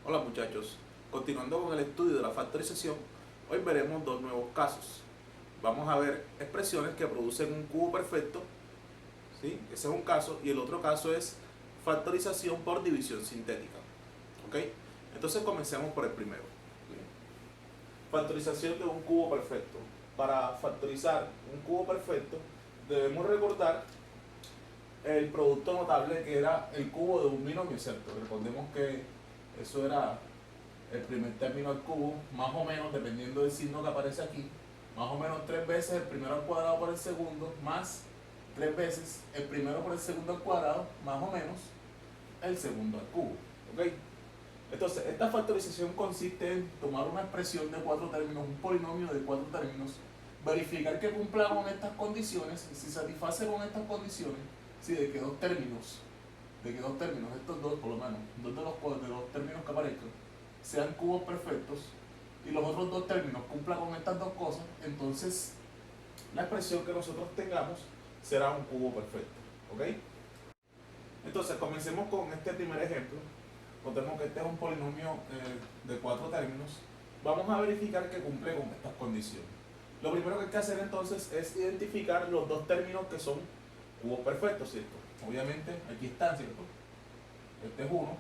Hola muchachos, continuando con el estudio de la factorización, hoy veremos dos nuevos casos. Vamos a ver expresiones que producen un cubo perfecto, ¿sí? Ese es un caso, y el otro caso es factorización por división sintética. ¿Ok? Entonces comencemos por el primero. Factorización de un cubo perfecto. Para factorizar un cubo perfecto debemos recordar el producto notable que era el cubo de un binomio, ¿cierto? Recordemos que eso era el primer término al cubo, más o menos, dependiendo del signo que aparece aquí, más o menos 3 veces el primero al cuadrado por el segundo, más 3 veces el primero por el segundo al cuadrado, más o menos el segundo al cubo. ¿Ok? Entonces, esta factorización consiste en tomar una expresión de 4 términos, un polinomio de 4 términos, verificar que cumpla con estas condiciones, y si satisface con estas condiciones, si de que dos términos, estos dos por lo menos, dos de los términos que aparezcan, sean cubos perfectos, y los otros dos términos cumplan con estas dos cosas, entonces la expresión que nosotros tengamos será un cubo perfecto. ¿Ok? Entonces comencemos con este primer ejemplo. Notemos que este es un polinomio de 4 términos. Vamos a verificar que cumple con estas condiciones. Lo primero que hay que hacer entonces es identificar los dos términos que son cubos perfectos, ¿cierto? Obviamente aquí están, ¿cierto? Este es uno,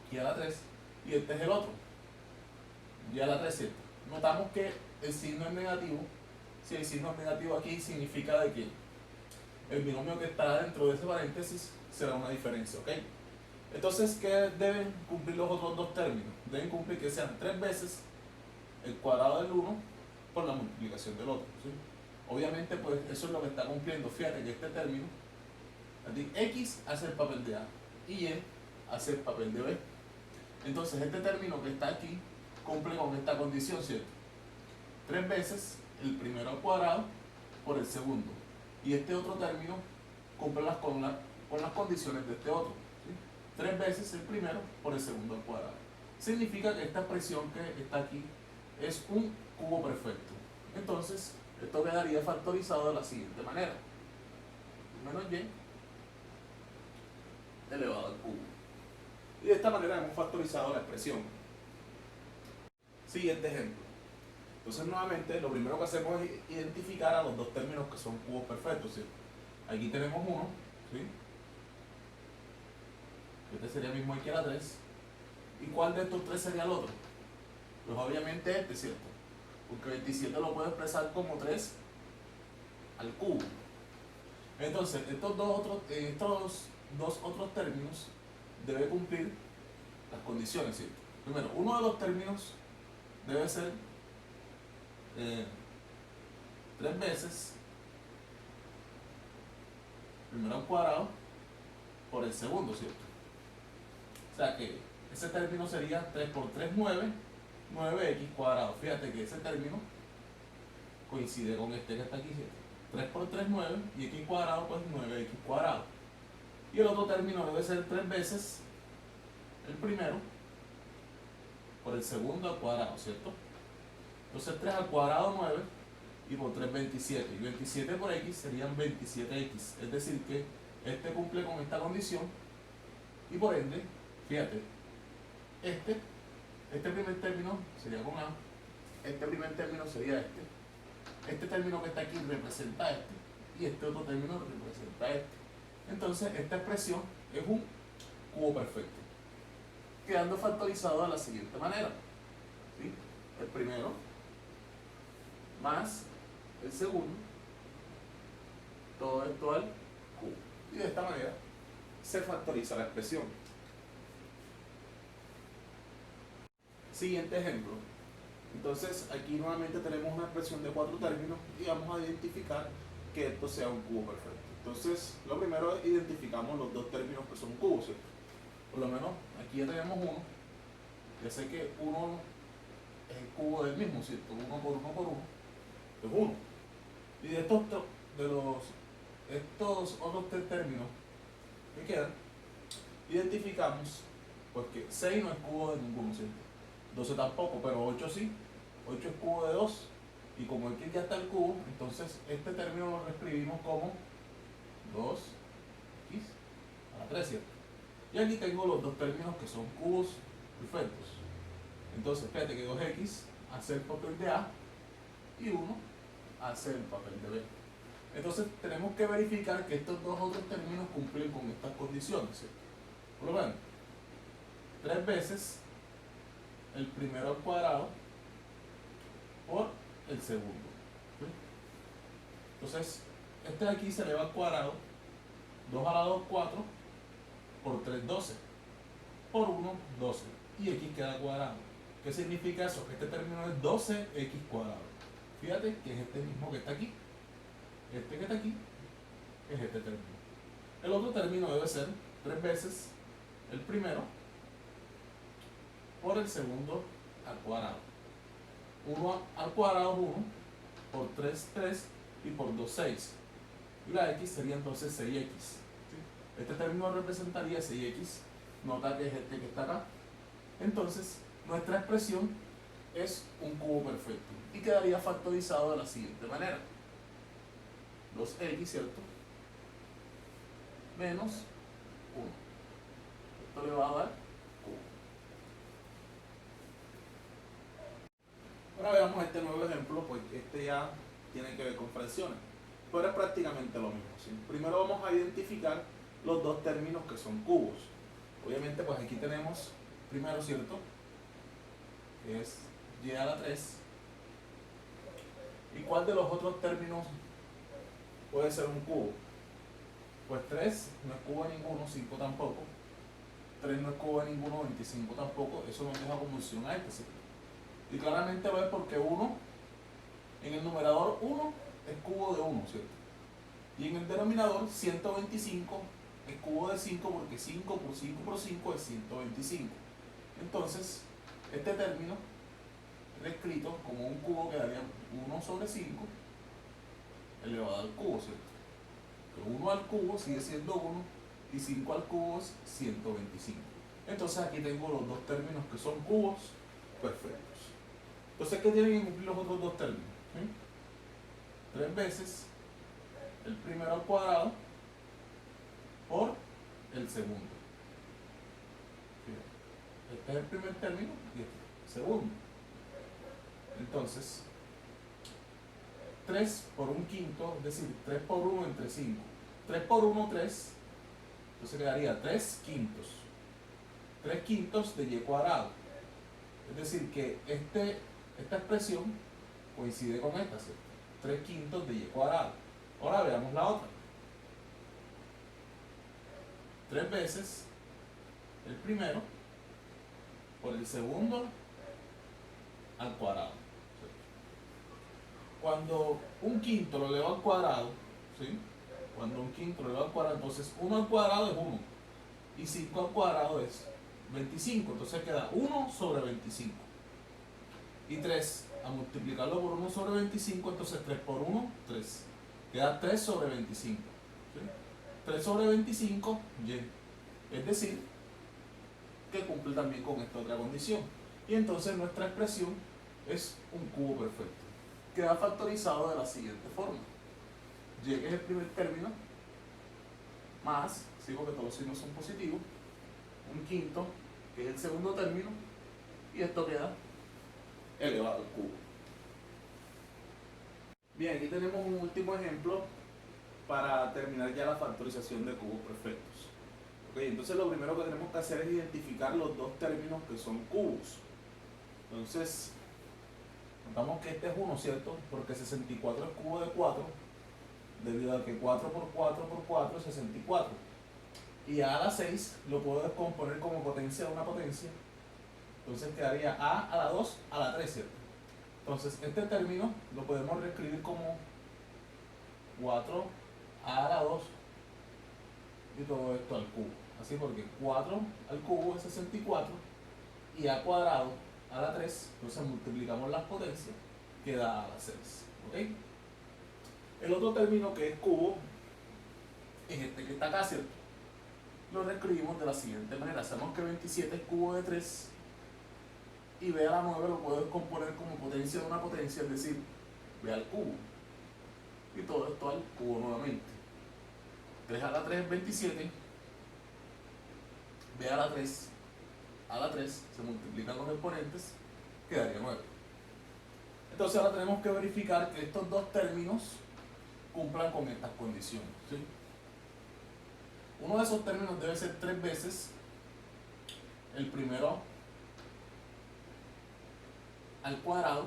y a la 3, y este es el otro, y a la 3, ¿cierto? Notamos que el signo es negativo. Si el signo es negativo aquí, significa de que el binomio que está dentro de ese paréntesis será una diferencia, ¿ok? Entonces, ¿qué deben cumplir los otros dos términos? Deben cumplir que sean 3 veces el cuadrado del uno por la multiplicación del otro, ¿sí? Obviamente, pues eso es lo que está cumpliendo. Fíjate que este término, X hace el papel de A y Y hace el papel de B. Entonces, este término que está aquí cumple con esta condición, ¿cierto? 3 veces el primero al cuadrado por el segundo. Y este otro término cumple con las condiciones de este otro, ¿sí? 3 veces el primero por el segundo al cuadrado. Significa que esta expresión que está aquí es un cubo perfecto. Entonces, esto quedaría factorizado de la siguiente manera: menos y elevado al cubo. Y de esta manera hemos factorizado la expresión. Siguiente ejemplo. Entonces, nuevamente, lo primero que hacemos es identificar a los dos términos que son cubos perfectos, ¿sí? Aquí tenemos uno, ¿sí? Este sería el mismo aquí a la 3. ¿Y cuál de estos tres sería el otro? Pues obviamente este, ¿cierto? Porque 27 lo puedo expresar como 3 al cubo. Entonces, estos dos otros términos deben cumplir las condiciones, ¿cierto? Primero, uno de los términos debe ser 3 veces primero al cuadrado por el segundo, ¿cierto? O sea que ese término sería 3 por 3, 9, 9x cuadrado. Fíjate que ese término coincide con este que está aquí, ¿cierto? 3 por 3, 9, y x cuadrado, pues 9x cuadrado. Y el otro término debe ser 3 veces el primero por el segundo al cuadrado, ¿cierto? Entonces 3 al cuadrado, 9, y por 3, 27. Y 27 por x serían 27x. Es decir que este cumple con esta condición, y por ende, fíjate, este primer término sería con A, este primer término sería este término que está aquí representa este, y este otro término representa este. Entonces, esta expresión es un cubo perfecto, quedando factorizado de la siguiente manera, ¿sí? El primero más el segundo, todo esto al cubo. Y de esta manera se factoriza la expresión. Siguiente ejemplo. Entonces, aquí nuevamente tenemos una expresión de 4 términos y vamos a identificar que esto sea un cubo perfecto. Entonces, lo primero es identificamos los dos términos que son cubos, ¿cierto? Por lo menos aquí ya tenemos uno. Ya sé que uno es el cubo del mismo, ¿cierto? 1 por 1 por 1 es 1. Y de estos otros tres términos que quedan, identificamos pues que 6 no es cubo de ninguno, ¿cierto? 12 tampoco, pero 8 sí. 8 es cubo de 2. Y como aquí ya está el cubo, entonces este término lo reescribimos como 2x a la 3, ¿cierto? Y aquí tengo los dos términos que son cubos perfectos. Entonces, fíjate que 2x hace el papel de A y 1 hace el papel de B. Entonces, tenemos que verificar que estos dos otros términos cumplen con estas condiciones, ¿cierto? Por lo menos, 3 veces el primero al cuadrado por el segundo. ¿Sí? Entonces, este de aquí se eleva al cuadrado, 2 a la 2, 4, por 3, 12, por 1, 12, y x queda cuadrado. ¿Qué significa eso? Que este término es 12x cuadrado. Fíjate que es este mismo que está aquí. Este que está aquí es este término. El otro término debe ser 3 veces el primero por el segundo al cuadrado. 1 al cuadrado es 1, por 3, 3, y por 2, 6. Y la x sería entonces 6x. ¿Sí? Este término representaría 6x. Nota que es este que está acá. Entonces, nuestra expresión es un cubo perfecto. Y quedaría factorizado de la siguiente manera. 2x, ¿cierto? Menos 1. Esto le va a dar cubo. Ahora veamos este nuevo ejemplo, pues este ya tiene que ver con fracciones, pero es prácticamente lo mismo, ¿sí? Primero vamos a identificar los dos términos que son cubos. Obviamente, pues aquí tenemos, primero, ¿cierto?, que es y a la 3. ¿Y cuál de los otros términos puede ser un cubo? Pues 3 no es cubo de ninguno, 5 tampoco. 3 no es cubo de ninguno, 25 tampoco. Eso nos deja como opción a este, ¿cierto? Y claramente lo es porque 1, en el numerador 1 es cubo de 1, ¿cierto? Y en el denominador 125 es cubo de 5 porque 5 por 5 por 5 es 125. Entonces, este término escrito como un cubo quedaría 1 sobre 5 elevado al cubo, ¿cierto? Que 1 al cubo sigue siendo 1 y 5 al cubo es 125. Entonces aquí tengo los dos términos que son cubos perfectos. Entonces, ¿qué tienen que cumplir los otros dos términos? ¿Sí? 3 veces el primero al cuadrado por el segundo. Este es el primer término y este es el segundo. Entonces, 3 por un quinto, es decir, 3 por 1 entre 5. 3 por 1, 3. Entonces quedaría 3 quintos. 3 quintos de y cuadrado. Es decir, que esta expresión coincide con esta, ¿cierto? 3 quintos de y cuadrado. Ahora veamos la otra. 3 veces el primero por el segundo al cuadrado. Cuando un quinto lo elevo al cuadrado, ¿sí? Cuando un quinto lo elevo al cuadrado, entonces 1 al cuadrado es 1 y 5 al cuadrado es 25. Entonces queda 1 sobre 25. Y 3, a multiplicarlo por 1 sobre 25, entonces 3 por 1, 3. Queda 3 sobre 25. ¿Sí? 3 sobre 25, y. Es decir, que cumple también con esta otra condición. Y entonces nuestra expresión es un cubo perfecto. Queda factorizado de la siguiente forma. Y que es el primer término, más, sigo que todos los signos son positivos, un quinto, que es el segundo término, y esto queda elevado al cubo. Bien, aquí tenemos un último ejemplo para terminar ya la factorización de cubos perfectos. Okay, entonces lo primero que tenemos que hacer es identificar los dos términos que son cubos. Entonces, notamos que este es 1, ¿cierto? Porque 64 es cubo de 4, debido a que 4 por 4 por 4 es 64. Y a la 6 lo puedo descomponer como potencia de una potencia. Entonces quedaría a la 2 a la 3, ¿cierto? Entonces este término lo podemos reescribir como 4 a la 2 y todo esto al cubo. Así, porque 4 al cubo es 64 y a cuadrado a la 3, entonces multiplicamos las potencias, queda a la 6. ¿Okay? El otro término que es cubo es este que está acá, ¿cierto? Lo reescribimos de la siguiente manera. Sabemos que 27 es cubo de 3 y b a la 9 lo puedo descomponer como potencia de una potencia, es decir, b al cubo. Y todo esto al cubo nuevamente. 3 a la 3 es 27 b a la 3 se multiplican los exponentes, quedaría 9. Entonces ahora tenemos que verificar que estos dos términos cumplan con estas condiciones, ¿sí? Uno de esos términos debe ser 3 veces el primero al cuadrado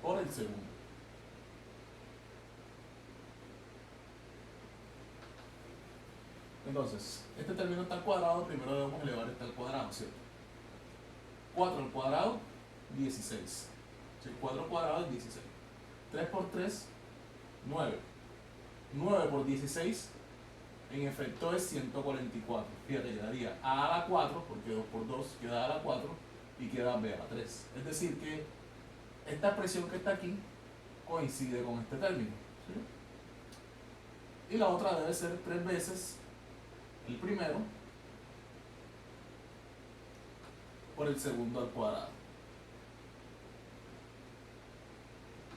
por el segundo. Entonces, este término está al cuadrado, primero debemos elevar este al cuadrado, ¿cierto? 4 al cuadrado, 16. ¿Sí? 4 al cuadrado es 16. 3 por 3, 9. 9 por 16, en efecto es 144. Fíjate, quedaría a la 4, porque 2 por 2 queda a la 4, y queda b a la 3. Es decir que esta expresión que está aquí coincide con este término, ¿sí? Y la otra debe ser 3 veces el primero por el segundo al cuadrado.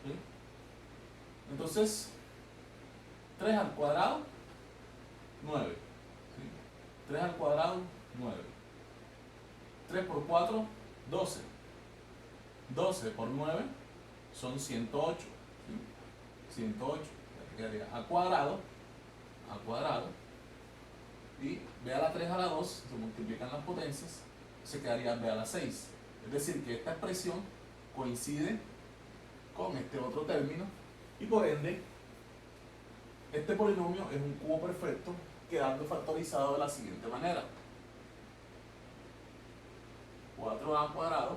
¿Sí? Entonces, 3 al cuadrado, 9. ¿Sí? 3 al cuadrado, 9. 3 por 4, 12. 12 por 9 son 108. ¿Sí? 108. Quedaría a cuadrado, y b a la 3 a la 2, se multiplican las potencias, se quedaría b a la 6. Es decir, que esta expresión coincide con este otro término, y por ende, este polinomio es un cubo perfecto, quedando factorizado de la siguiente manera: 4a cuadrado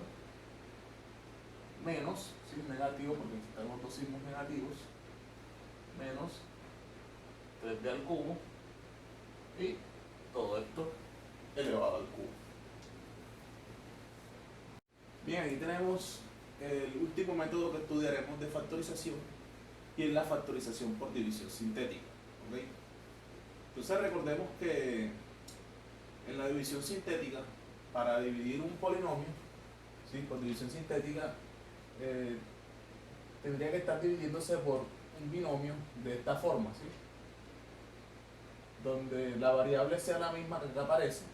menos, ¿sí? Negativo porque necesitamos dos signos negativos, menos 3b al cubo, y todo esto elevado al cubo. Bien, aquí tenemos el último método que estudiaremos de factorización, y es la factorización por división sintética. ¿Okay? Entonces recordemos que en la división sintética, para dividir un polinomio, ¿sí? Por división sintética, tendría que estar dividiéndose por un binomio de esta forma, ¿sí? Donde la variable sea la misma que aparece,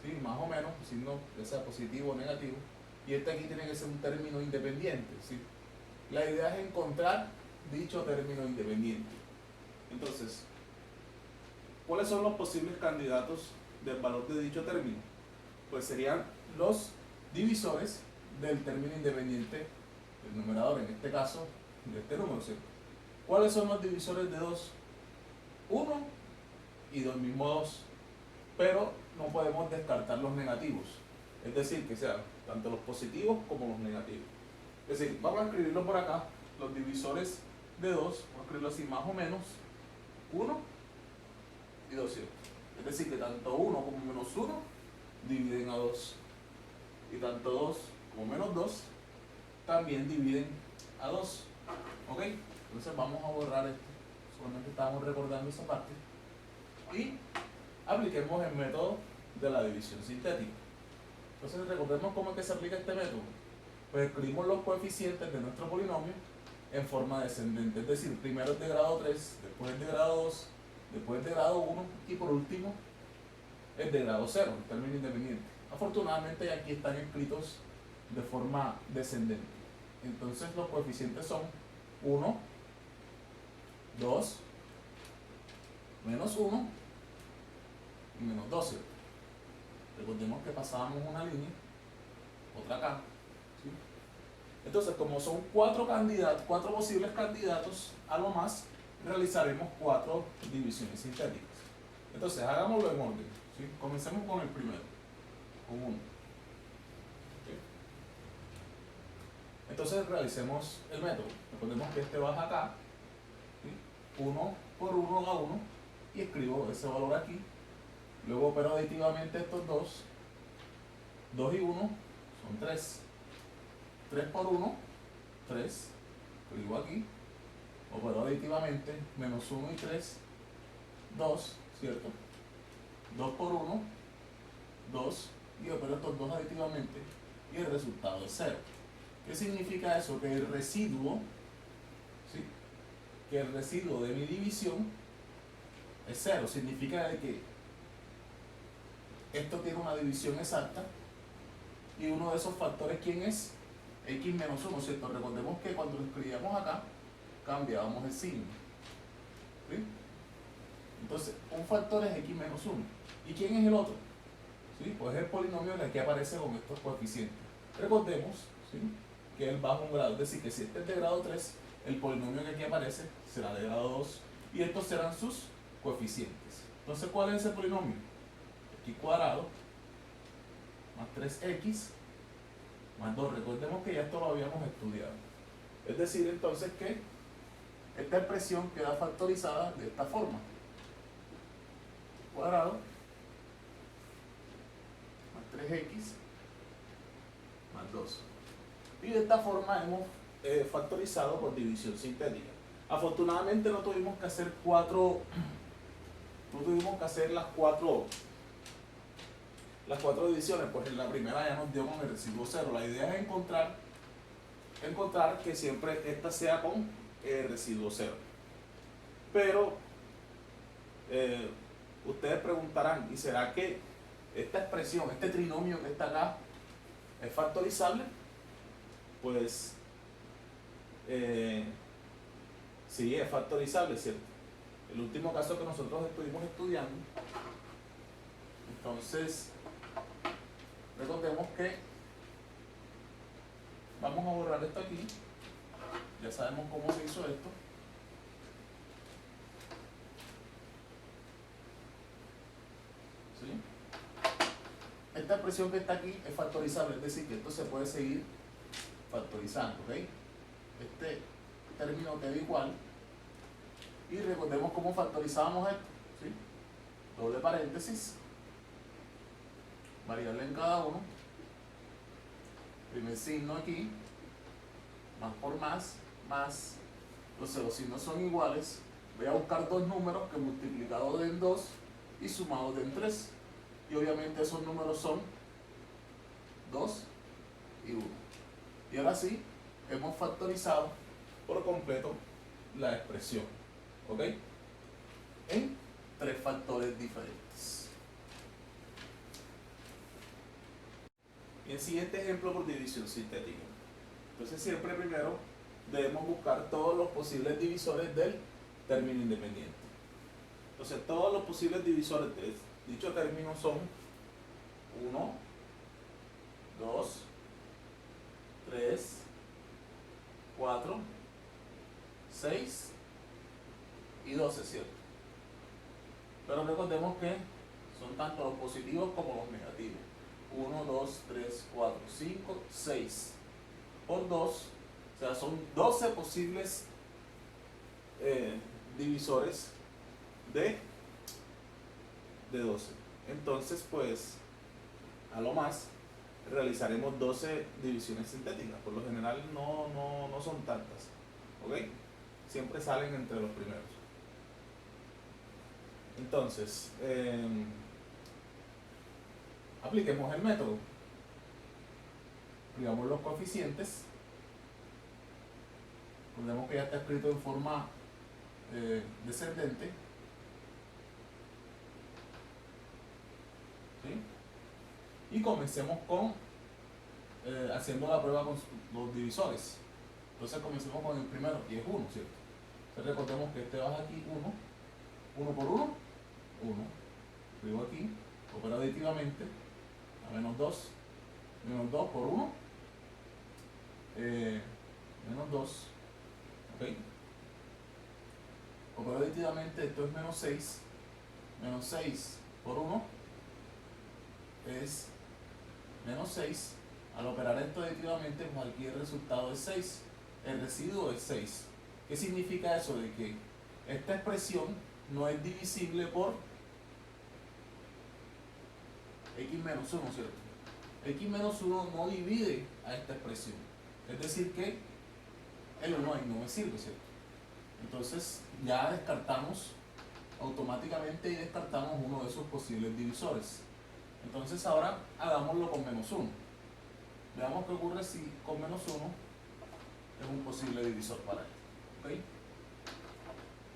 ¿sí? Más o menos, signo que sea positivo o negativo, y este aquí tiene que ser un término independiente, ¿sí? La idea es encontrar dicho término independiente. Entonces, ¿cuáles son los posibles candidatos del valor de dicho término? Pues serían los divisores del término independiente, el numerador en este caso, de este número, ¿cierto? ¿Cuáles son los divisores de 2? 1 y 2 mismo 2, pero no podemos descartar los negativos, es decir, que sean tanto los positivos como los negativos. Es decir, vamos a escribirlo por acá, los divisores de 2, vamos a escribirlo así más o menos: 1 y 2, ¿cierto? Es decir, que tanto 1 como menos 1 dividen a 2, y tanto 2 como menos 2 también dividen a 2. ¿Ok? Entonces vamos a borrar esto, solamente estábamos recordando esa parte, y apliquemos el método de la división sintética. Entonces recordemos cómo es que se aplica este método. Pues escribimos los coeficientes de nuestro polinomio en forma descendente, es decir, primero es de grado 3, después es de grado 2, después es de grado 1, y por último es de grado 0, el término independiente. Afortunadamente aquí están escritos de forma descendente. Entonces los coeficientes son 1, 2, menos 1 y menos 2, ¿cierto? Recordemos que pasábamos una línea, otra acá, ¿sí? Entonces, como son 4 posibles candidatos a lo más, realizaremos 4 divisiones sintéticas. Entonces, hagámoslo en orden, ¿sí? Comencemos con el primero, con 1. ¿Sí? Entonces, realicemos el método. Recordemos que este baja acá, ¿sí? 1 por 1 da 1, y escribo ese valor aquí. Luego opero aditivamente estos dos. 2 y 1 son 3. 3 por 1, 3. Escribo aquí. Opero aditivamente. Menos 1 y 3, 2, ¿cierto? 2 por 1, 2. Y opero estos dos aditivamente. Y el resultado es 0. ¿Qué significa eso? Que el residuo, ¿sí? Que el residuo de mi división es 0. Significa de que esto tiene una división exacta y uno de esos factores, ¿quién es? X menos 1, ¿cierto? Recordemos que cuando lo escribíamos acá, cambiábamos el signo. ¿Sí? Entonces, un factor es X menos 1. ¿Y quién es el otro? ¿Sí? Pues es el polinomio que aquí aparece con estos coeficientes. Recordemos, ¿sí?, que él baja un grado, es decir, que si este es de grado 3, el polinomio que aquí aparece será de grado 2 y estos serán sus coeficientes. Entonces, ¿cuál es ese polinomio? X cuadrado más 3x más 2. Recordemos que ya esto lo habíamos estudiado. Es decir, entonces que esta expresión queda factorizada de esta forma. Cuadrado más 3x más 2. Y de esta forma hemos factorizado por división sintética. Afortunadamente no tuvimos que hacer las cuatro divisiones, pues en la primera ya nos dio con el residuo cero. La idea es encontrar que siempre esta sea con residuo cero. Pero ustedes preguntarán, ¿y será que esta expresión, este trinomio que está acá, es factorizable? Pues sí, es factorizable, ¿cierto? El último caso que nosotros estuvimos estudiando. Entonces, recordemos que vamos a borrar esto aquí. Ya sabemos cómo se hizo esto. ¿Sí? Esta expresión que está aquí es factorizable, es decir, que esto se puede seguir factorizando, ¿ok? Este término queda igual. Y recordemos cómo factorizábamos esto, ¿sí? Doble paréntesis, variable en cada uno, primer signo aquí, más por más, los signos son iguales. Voy a buscar dos números que multiplicados den 2 y sumados den 3. Y obviamente esos números son 2 y 1. Y ahora sí, hemos factorizado por completo la expresión, ¿ok? En 3 factores diferentes. Y el siguiente ejemplo por división sintética. Entonces siempre primero debemos buscar todos los posibles divisores del término independiente. Entonces todos los posibles divisores de dicho término son 1, 2, 3, 4, 6 y 12, ¿cierto? Pero recordemos que son tanto los positivos como los negativos. 1, 2, 3, 4, 5, 6 por 2, o sea, son 12 posibles divisores de 12. Entonces, pues, a lo más realizaremos 12 divisiones sintéticas. Por lo general no son tantas, ¿ok? Siempre salen entre los primeros. Entonces, apliquemos el método. Aplicamos los coeficientes. Recordemos que ya está escrito en forma descendente. ¿Sí? Y comencemos con haciendo la prueba con los divisores. Entonces comencemos con el primero, que es 1, ¿cierto? Entonces recordemos que este baja aquí 1 por 1, 1. Escribo aquí, opero aditivamente, a menos 2 por 1, menos 2, ¿ok? Opero aditivamente, esto es menos 6 por 1 es menos 6. Al operar esto aditivamente, pues aquí el resultado es 6. El residuo es 6. ¿Qué significa eso? De que esta expresión no es divisible por x menos 1, ¿cierto? X menos 1 no divide a esta expresión. Es decir que el 1 ahí no me sirve, ¿cierto? Entonces ya descartamos automáticamente y descartamos uno de esos posibles divisores. Entonces ahora hagámoslo con menos 1. Veamos qué ocurre si con menos 1 es un posible divisor para él. ¿Ok?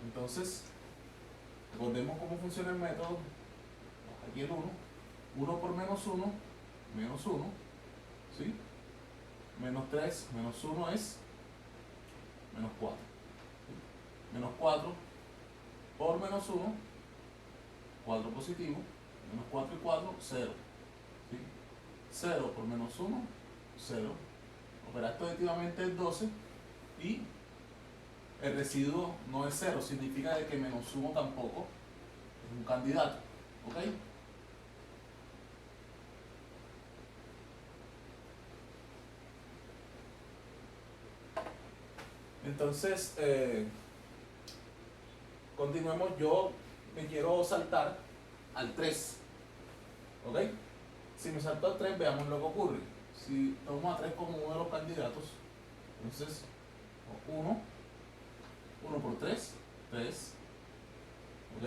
Entonces, recordemos cómo funciona el método. Aquí el 1, 1 por menos 1, menos 1, ¿sí? Menos 3, menos 1 es menos 4. ¿Sí? Menos 4 por menos 1, 4 positivo, menos 4 y 4, 0. ¿Sí? 0 por menos 1, 0. Operar positivamente es 12 y el residuo no es 0, significa de que menos 1 tampoco es un candidato. ¿Ok? Entonces, continuemos. Yo me quiero saltar al 3. ¿Ok? Si me salto al 3, veamos lo que ocurre. Si tomo a 3 como uno de los candidatos, entonces 1, 1 por 3, 3. ¿Ok?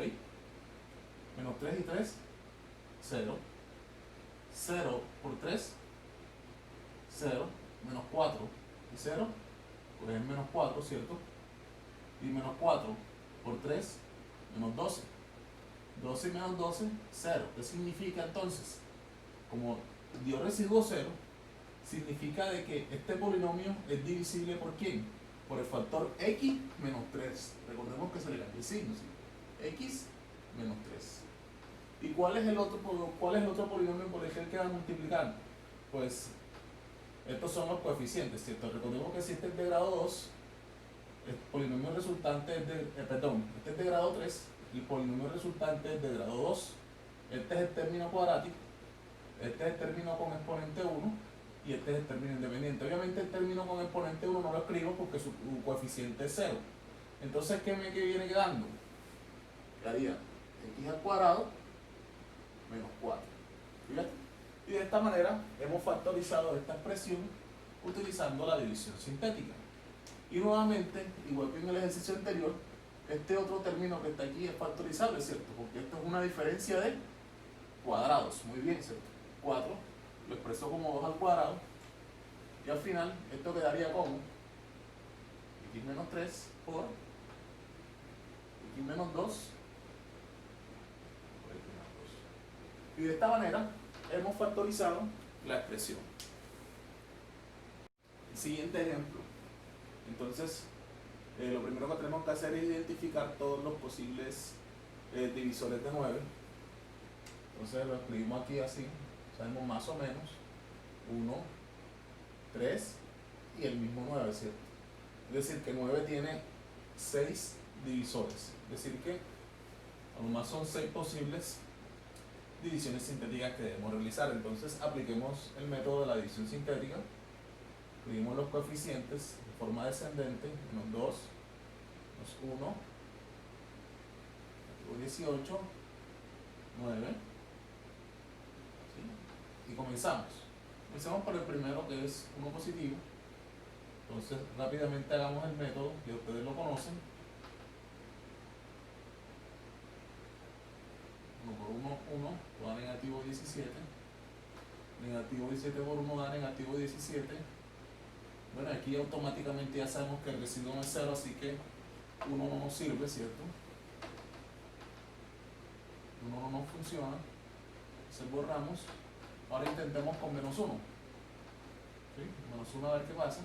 Menos 3 y 3, 0. 0 por 3, 0. Menos 4 y 0, pues es menos 4, ¿cierto? Y menos 4 por 3, menos 12. 12 y menos 12, 0. ¿Qué significa entonces? Como dio residuo 0, significa de que este polinomio es divisible por ¿quién? Por el factor x menos 3. Recordemos que se le cambia el signo, ¿sí? X menos 3. ¿Y cuál es el otro polinomio por el que va a multiplicar? Pues estos son los coeficientes, ¿cierto? Recordemos que si este es de grado 2, el polinomio resultante es de, este es de grado 3, el polinomio resultante es de grado 2. Este es el término cuadrático, este es el término con exponente 1 y este es el término independiente. Obviamente el término con exponente 1 no lo escribo porque su coeficiente es 0. Entonces, ¿qué viene quedando? Quedaría x al cuadrado menos 4. Fíjate. Y de esta manera hemos factorizado esta expresión utilizando la división sintética. Y nuevamente, igual que en el ejercicio anterior, este otro término que está aquí es factorizable, ¿cierto? Porque esto es una diferencia de cuadrados. Muy bien, ¿cierto? 4 lo expreso como 2 al cuadrado. Y al final, esto quedaría como x menos 3 por x menos 2 por x menos 2. Y de esta manera hemos factorizado la expresión. Siguiente ejemplo. Entonces, lo primero que tenemos que hacer es identificar todos los posibles divisores de 9. Entonces lo escribimos aquí así, sabemos más o menos 1, 3 y el mismo 9, ¿cierto? Es decir, que 9 tiene 6 divisores. Es decir, que a lo más son 6 posibles divisiones sintéticas que debemos realizar. Entonces apliquemos el método de la división sintética. Escribimos los coeficientes de forma descendente, menos 2, menos 1, 18, 9. ¿Sí? Y comenzamos. Comencemos por el primero, que es 1 positivo. Entonces rápidamente hagamos el método, que ustedes lo conocen. 1 por 1, 1, da negativo 17. Negativo 17 por 1 da negativo 17. Bueno, aquí automáticamente ya sabemos que el residuo no es 0, así que 1 no nos sirve, ¿cierto? 1 no nos funciona. Entonces borramos. Ahora intentemos con menos 1. ¿Sí? Menos 1 a ver qué pasa.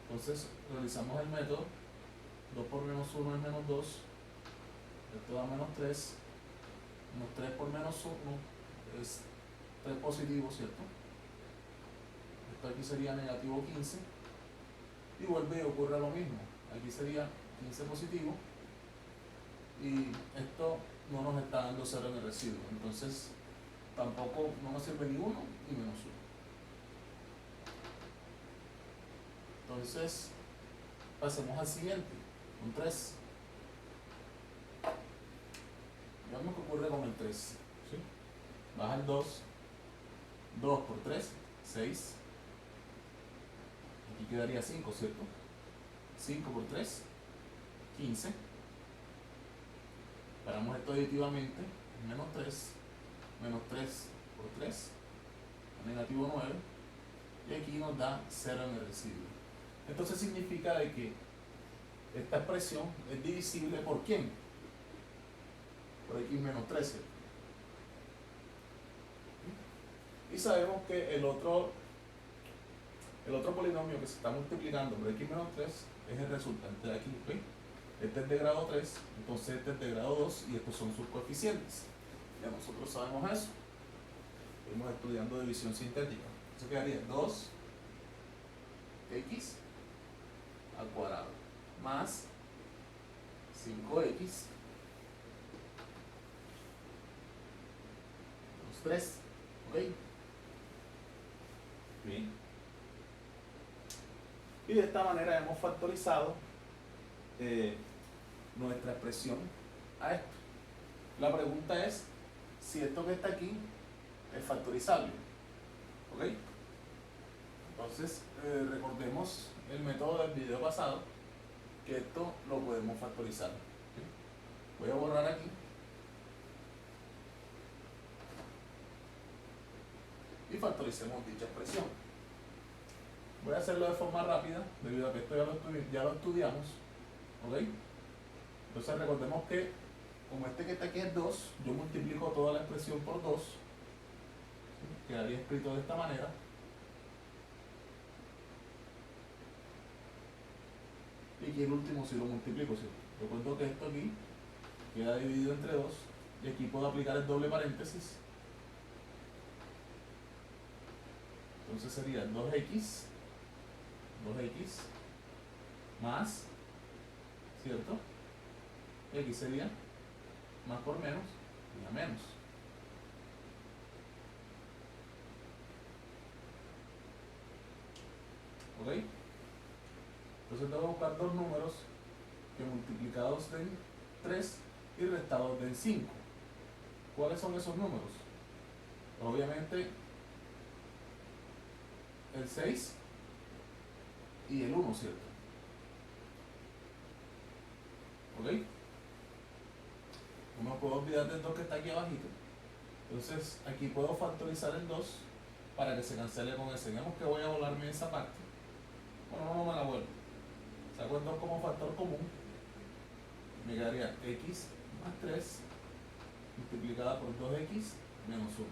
Entonces realizamos el método. 2 por menos 1 es menos 2. Esto da menos 3. Menos 3 por menos 1 es 3 positivo, ¿cierto? Esto aquí sería negativo 15. Y vuelve y ocurre lo mismo. Aquí sería 15 positivo. Y esto no nos está dando 0 en el residuo. Entonces tampoco no nos sirve ni 1 ni menos 1. Entonces pasemos al siguiente, un 3. Veamos qué ocurre con el 3. ¿Sí? Baja el 2. 2 por 3, 6. Aquí quedaría 5, ¿cierto? 5 por 3, 15. Paramos esto aditivamente, menos 3. Menos 3 por 3, negativo 9. Y aquí nos da 0 en el residuo. Entonces significa de que esta expresión es divisible por ¿quién? Por x menos 13. Y sabemos que el otro polinomio que se está multiplicando por x menos 3 es el resultante de aquí, ¿ok? Este es de grado 3, entonces este es de grado 2 y estos son sus coeficientes. Ya nosotros sabemos eso. Estamos estudiando división sintética. Entonces quedaría 2x al cuadrado más 5x menos 3. ¿Ok? Bien. Y de esta manera hemos factorizado nuestra expresión a esto. La pregunta es si esto que está aquí es factorizable. ¿Ok? Entonces, recordemos el método del video pasado, que esto lo podemos factorizar. ¿Ok? Voy a borrar aquí. Y factoricemos dicha expresión. Voy a hacerlo de forma rápida, debido a que esto ya lo estudiamos. ¿Ok? Entonces recordemos que, como este que está aquí es 2, yo multiplico toda la expresión por 2. ¿Sí? Quedaría escrito de esta manera. Y aquí el último si lo multiplico, ¿sí? Recuerdo que esto aquí queda dividido entre 2. Y aquí puedo aplicar el doble paréntesis. Entonces sería 2x más, ¿cierto? Y aquí sería más por menos y a menos. ¿Ok? Entonces tengo que buscar dos números que multiplicados den 3 y restados den 5. ¿Cuáles son esos números? Obviamente el 6 y el 1, ¿cierto? ¿Ok? No me puedo olvidar del 2 que está aquí abajito. Entonces aquí puedo factorizar el 2 para que se cancele con ese. Digamos que voy a volarme esa parte. Bueno, no me la vuelvo. Saco el 2 como factor común. Me quedaría x más 3 multiplicada por 2x menos 1.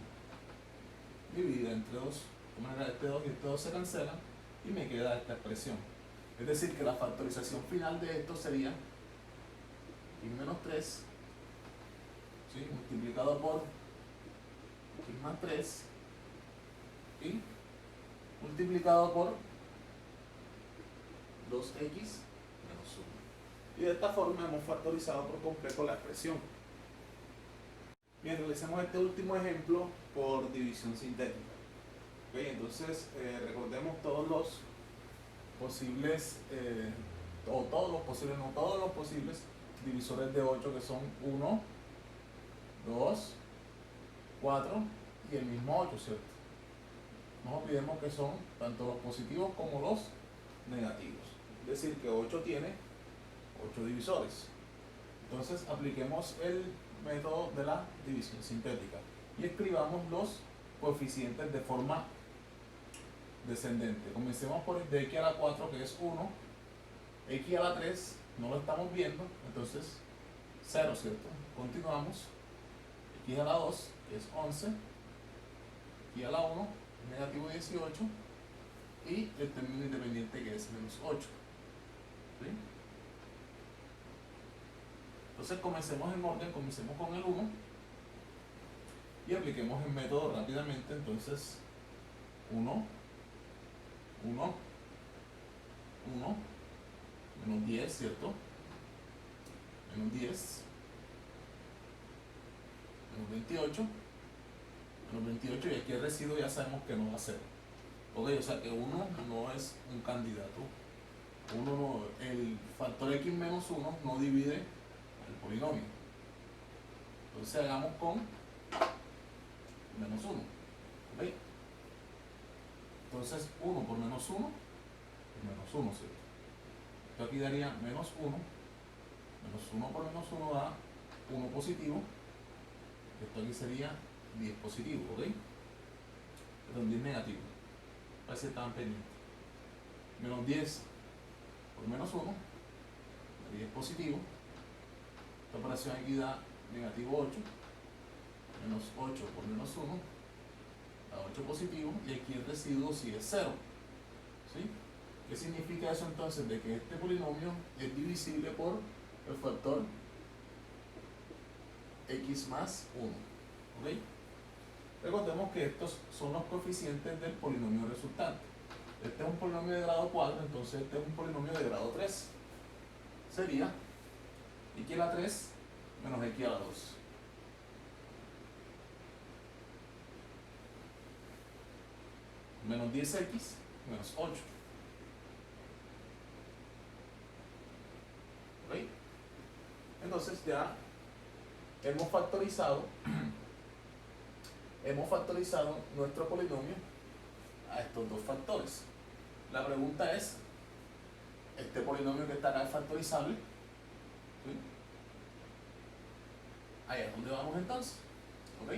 Dividida entre 2. De manera que este 2 y este 2 se cancelan y me queda esta expresión. Es decir, que la factorización final de esto sería x menos 3, ¿sí? Multiplicado por x más 3 y multiplicado por 2x menos 1. Y de esta forma hemos factorizado por completo la expresión. Bien, realicemos este último ejemplo por división sintética. ¿Okay? Entonces, recordemos todos los posibles, no todos los posibles divisores de 8, que son 1, 2, 4 y el mismo 8, ¿cierto? No olvidemos que son tanto los positivos como los negativos. Es decir, que 8 tiene 8 divisores. Entonces, apliquemos el método de la división sintética y escribamos los coeficientes de forma descendente. Comencemos por el de x a la 4, que es 1. X a la 3 no lo estamos viendo, entonces 0, ¿cierto? Continuamos. X a la 2, que es 11. X a la 1, negativo 18. Y el término independiente, que es menos 8. ¿Sí? Entonces comencemos en orden, comencemos con el 1 y apliquemos el método rápidamente. Entonces 1, 1, 1, menos 10, ¿cierto? Menos 10, menos 28, menos 28, y aquí el residuo ya sabemos que no va a ser. Ok, o sea que 1 no es un candidato. El factor x menos 1 no divide el polinomio. Entonces hagamos con menos 1. ¿Ok? Entonces 1 por menos 1 es menos 1, ¿cierto? Esto aquí daría menos 1. Menos 1 por menos 1 da 1 positivo. Esto aquí sería 10 positivo, ¿ok? Perdón, 10 negativo. Parece que estaban pendientes. Menos 10 por menos 1, 10 positivo. Esta operación aquí da negativo 8. Menos 8 por menos 1 da 8 positivo, y aquí el residuo sí es 0. ¿Sí? ¿Qué significa eso entonces? De que este polinomio es divisible por el factor x más 1. ¿Ok? Recordemos que estos son los coeficientes del polinomio resultante. Este es un polinomio de grado 4, entonces este es un polinomio de grado 3. Sería x a la 3 menos x a la 2. Menos 10x menos 8. ¿Ok? Entonces ya hemos factorizado nuestro polinomio a estos dos factores. La pregunta es, ¿este polinomio que está acá es factorizable? ¿Sí? Ahí es donde vamos entonces. ¿Ok?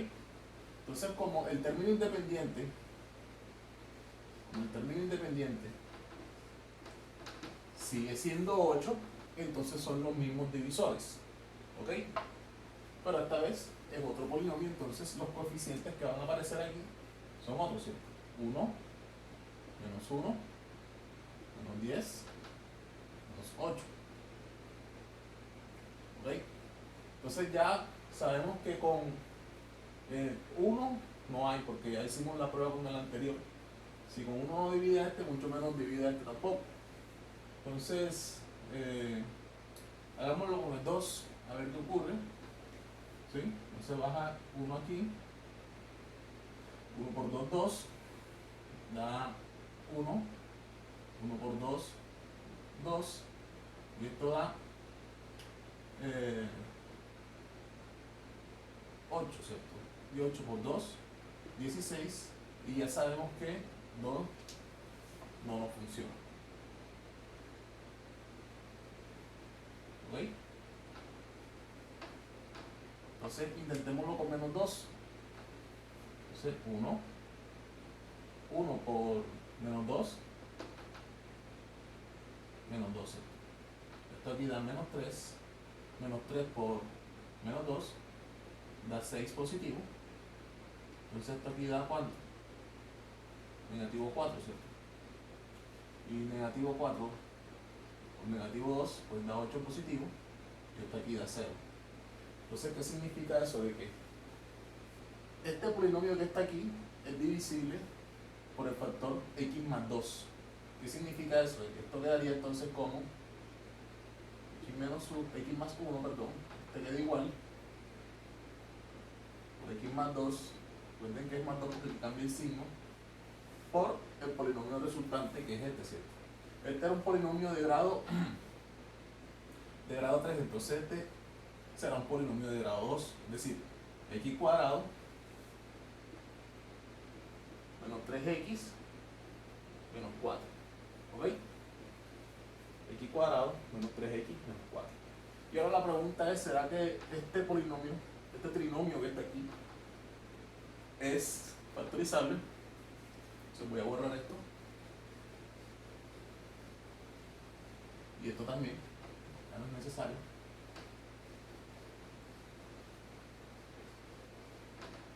Entonces, como el término independiente sigue siendo 8, entonces son los mismos divisores. ¿Ok? Pero esta vez es otro polinomio, entonces los coeficientes que van a aparecer aquí son otros, ¿cierto? 1, menos 1, menos 10, menos 8. ¿Ok? Entonces ya sabemos que con 1 no hay, porque ya hicimos la prueba con el anterior. Si con 1 no divide a este, mucho menos divide a este tampoco. Entonces, hagámoslo con el 2, a ver qué ocurre. ¿Sí? Entonces baja 1 aquí. 1 por 2, 2. Da 1. 1 por 2, 2. Y esto da 8, ¿cierto? Y 8 por 2, 16. Y ya sabemos que 2 no nos funciona. ¿Ok? Entonces intentémoslo con menos 2. Entonces 1 por menos 2, menos 12. Esto aquí da menos 3. Menos 3 por menos 2 da 6 positivo. Entonces esto aquí da ¿cuánto? Negativo 4, ¿cierto? Y negativo 4 por negativo 2 pues da 8 positivo. Y esto aquí da 0. Entonces, ¿qué significa eso? De que este polinomio que está aquí es divisible por el factor x más 2. ¿Qué significa eso? De que esto quedaría entonces como x más 1, perdón, este queda igual por x más 2, recuerden que es más 2 porque cambia el signo, por el polinomio resultante que es este, ¿cierto? Este era un polinomio de grado 3, entonces este será un polinomio de grado 2, es decir, x cuadrado menos 3x menos 4. ¿Ok? X cuadrado menos 3x menos 4. Y ahora la pregunta es, ¿será que este polinomio, este trinomio que está aquí, es factorizable? Entonces voy a borrar esto. Y esto también, ya no es necesario.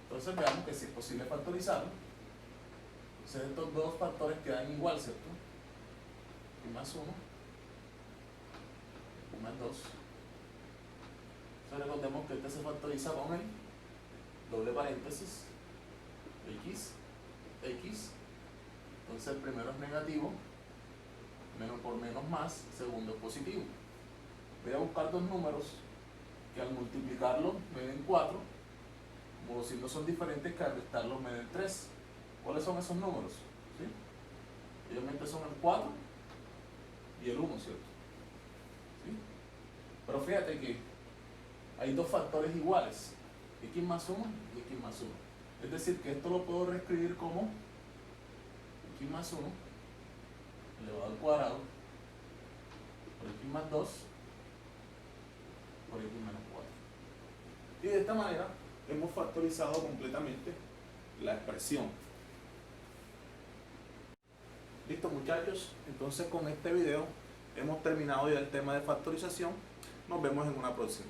Entonces veamos que si es posible factorizarlo. Entonces estos dos factores quedan igual, ¿cierto? Y más 1 y más 2. Entonces recordemos que este se factoriza con el doble paréntesis x. Entonces el primero es negativo, menos por menos más, segundo es positivo. Voy a buscar dos números que al multiplicarlos me den 4, como los signos son diferentes, que al restarlos me den 3. ¿Cuáles son esos números? ¿Sí? Obviamente son el 4 y el 1, ¿cierto? ¿Sí? Pero fíjate que hay dos factores iguales, x más 1 y x más 1. Es decir, que esto lo puedo reescribir como x más 1 elevado al cuadrado por x más 2 por x menos 4. Y de esta manera hemos factorizado completamente la expresión. Listo, muchachos, entonces con este video hemos terminado ya el tema de factorización. Nos vemos en una próxima.